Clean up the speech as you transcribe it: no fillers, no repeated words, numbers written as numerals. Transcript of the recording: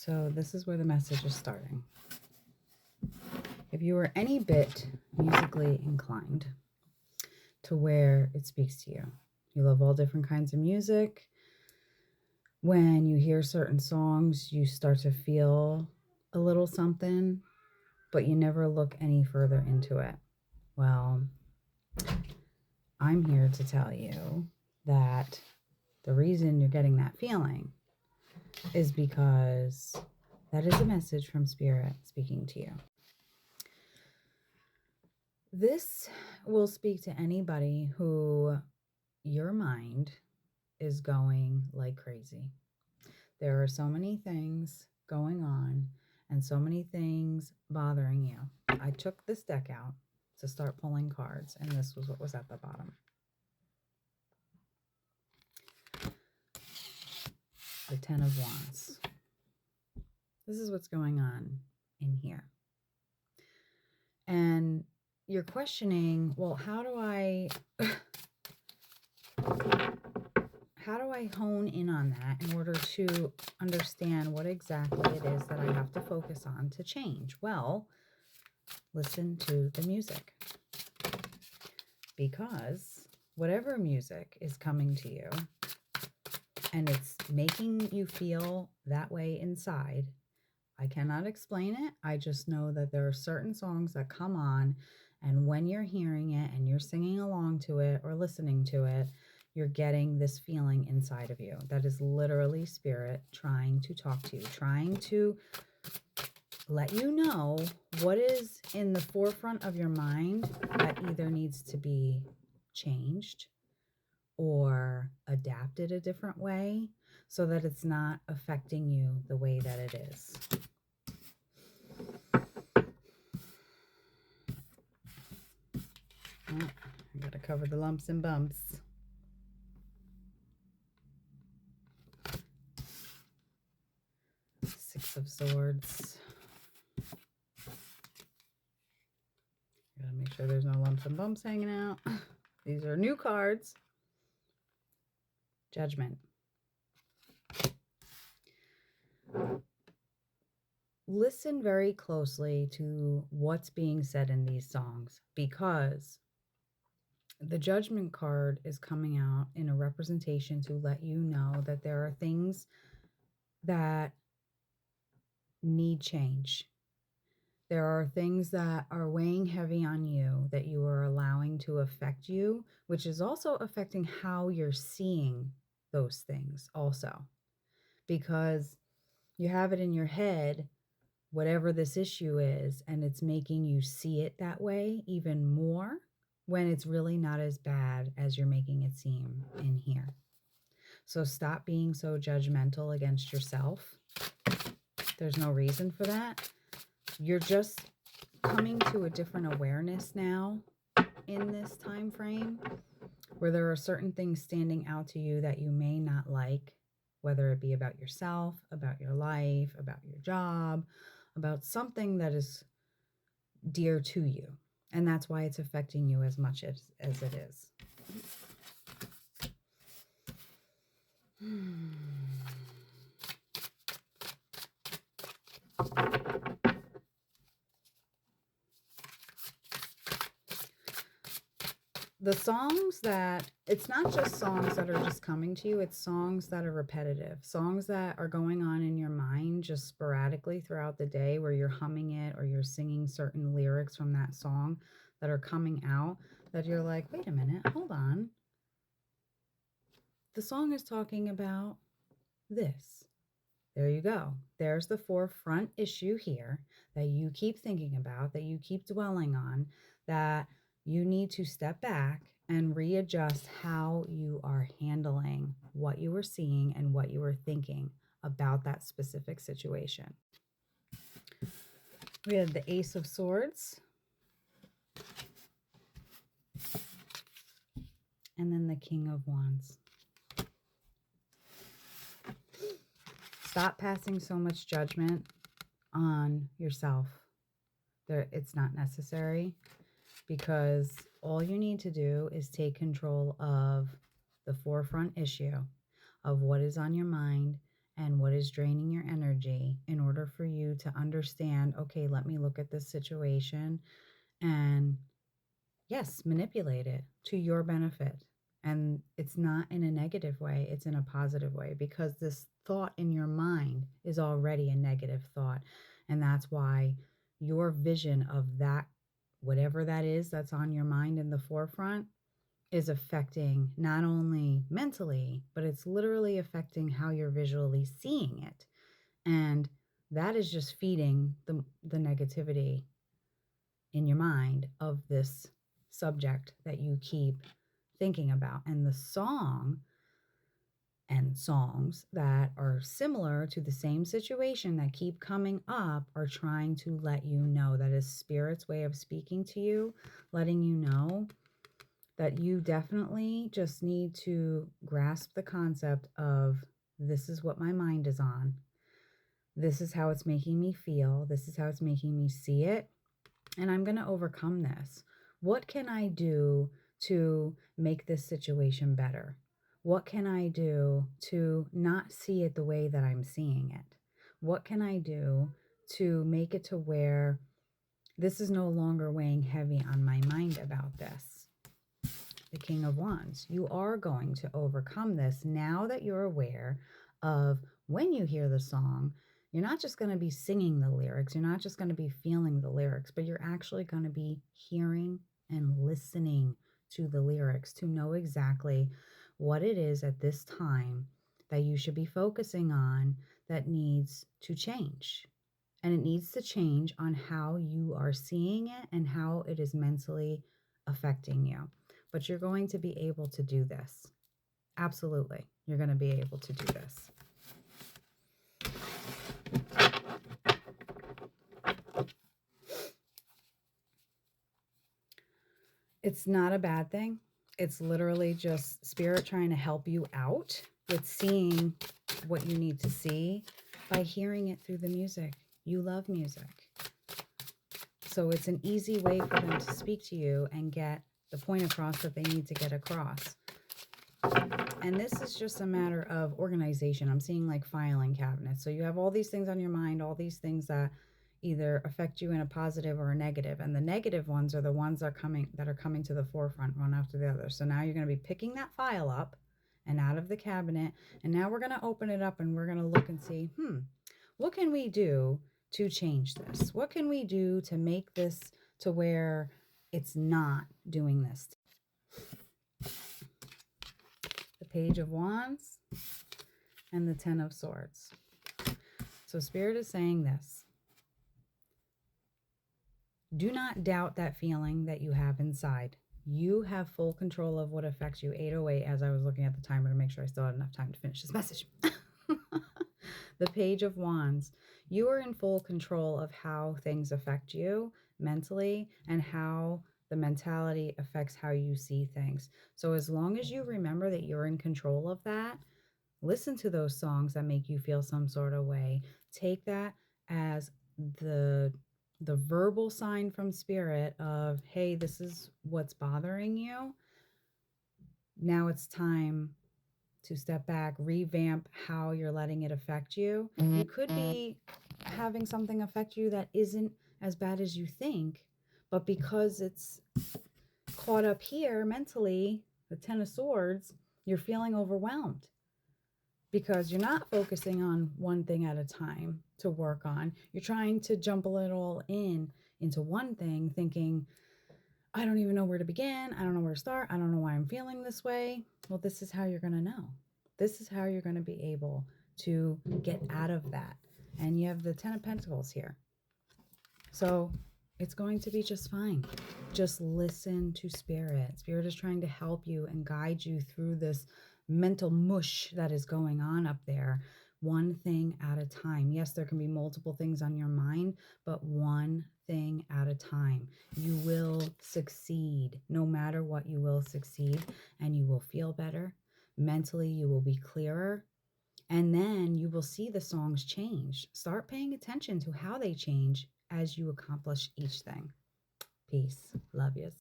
So this is where the message is starting. If you are any bit musically inclined to where it speaks to you, you love all different kinds of music. When you hear certain songs, you start to feel a little something, but you never look any further into it. Well, I'm here to tell you that the reason you're getting that feeling is because that is a message from Spirit speaking to you. This will speak to anybody who your mind is going like crazy. There are so many things going on and so many things bothering you. I took this deck out to start pulling cards, and this was what was at the bottom. The Ten of Wands. This is what's going on in here. And you're questioning, well, how do I hone in on that in order to understand what exactly it is that I have to focus on to change? Well, listen to the music. Because whatever music is coming to you and it's making you feel that way inside, I cannot explain it. I just know that there are certain songs that come on, and when you're hearing it and you're singing along to it or listening to it, you're getting this feeling inside of you. That is literally Spirit trying to talk to you, trying to let you know what is in the forefront of your mind that either needs to be changed or adapted a different way so that it's not affecting you the way that it is. Oh, I gotta cover the lumps and bumps. Six of Swords. Gotta make sure there's no lumps and bumps hanging out. These are new cards. Judgment. Listen very closely to what's being said in these songs, because the Judgment card is coming out in a representation to let you know that there are things that need change. There are things that are weighing heavy on you that you are allowing to affect you, which is also affecting how you're seeing those things also. Because you have it in your head, whatever this issue is, and it's making you see it that way even more when it's really not as bad as you're making it seem in here. So stop being so judgmental against yourself. There's no reason for that. You're just coming to a different awareness now in this time frame where there are certain things standing out to you that you may not like, whether it be about yourself, about your life, about your job, about something that is dear to you. And that's why it's affecting you as much as it is. The songs that, it's not just songs that are just coming to you, it's songs that are repetitive, songs that are going on in your mind just sporadically throughout the day where you're humming it or you're singing certain lyrics from that song that are coming out that you're like, wait a minute, hold on. The song is talking about this. There you go. There's the forefront issue here that you keep thinking about, that you keep dwelling on, that you need to step back and readjust how you are handling what you were seeing and what you were thinking about that specific situation. We have the Ace of Swords. And then the King of Wands. Stop passing so much judgment on yourself. It's not necessary, because all you need to do is take control of the forefront issue of what is on your mind and what is draining your energy in order for you to understand, okay, let me look at this situation and, yes, manipulate it to your benefit. And it's not in a negative way, it's in a positive way, because this thought in your mind is already a negative thought. And that's why your vision of that, whatever that is that's on your mind in the forefront, is affecting not only mentally, but it's literally affecting how you're visually seeing it. And that is just feeding the negativity in your mind of this subject that you keep thinking about. And the song and songs that are similar to the same situation that keep coming up are trying to let you know, that is Spirit's way of speaking to you, letting you know that you definitely just need to grasp the concept of, this is what my mind is on. This is how it's making me feel. This is how it's making me see it. And I'm going to overcome this. What can I do to make this situation better? What can I do to not see it the way that I'm seeing it? What can I do to make it to where this is no longer weighing heavy on my mind about this? The King of Wands. You are going to overcome this now that you're aware of, when you hear the song, you're not just going to be singing the lyrics, you're not just going to be feeling the lyrics, but you're actually going to be hearing and listening to the lyrics to know exactly what it is at this time that you should be focusing on that needs to change. And it needs to change on how you are seeing it and how it is mentally affecting you. But you're going to be able to do this. Absolutely. You're going to be able to do this. It's not a bad thing. It's literally just Spirit trying to help you out with seeing what you need to see by hearing it through the music. You love music. So it's an easy way for them to speak to you and get the point across that they need to get across. And this is just a matter of organization. I'm seeing like filing cabinets. So you have all these things on your mind, all these things that either affect you in a positive or a negative. And the negative ones are the ones that are coming to the forefront one after the other. So now you're going to be picking that file up and out of the cabinet. And now we're going to open it up and we're going to look and see, what can we do to change this? What can we do to make this to where it's not doing this? The Page of Wands and the Ten of Swords. So Spirit is saying this. Do not doubt that feeling that you have inside. You have full control of what affects you. 8:08, as I was looking at the timer to make sure I still had enough time to finish this message. The Page of Wands. You are in full control of how things affect you mentally and how the mentality affects how you see things. So as long as you remember that you're in control of that, listen to those songs that make you feel some sort of way. Take that as the verbal sign from Spirit of, hey, this is what's bothering you. Now it's time to step back, revamp how you're letting it affect you. You could be having something affect you that isn't as bad as you think, but because it's caught up here mentally, the Ten of Swords, you're feeling overwhelmed because you're not focusing on one thing at a time to work on. You're trying to jump a little into one thing, thinking, I don't even know where to begin. I don't know where to start. I don't know why I'm feeling this way. Well, this is how you're going to know. This is how you're going to be able to get out of that. And you have the Ten of Pentacles here. So it's going to be just fine. Just listen to Spirit. Spirit is trying to help you and guide you through this mental mush that is going on up there. One thing at a time. Yes, there can be multiple things on your mind, but one thing at a time. You will succeed. No matter what, you will succeed and you will feel better. Mentally, you will be clearer. And then you will see the songs change. Start paying attention to how they change as you accomplish each thing. Peace. Love you.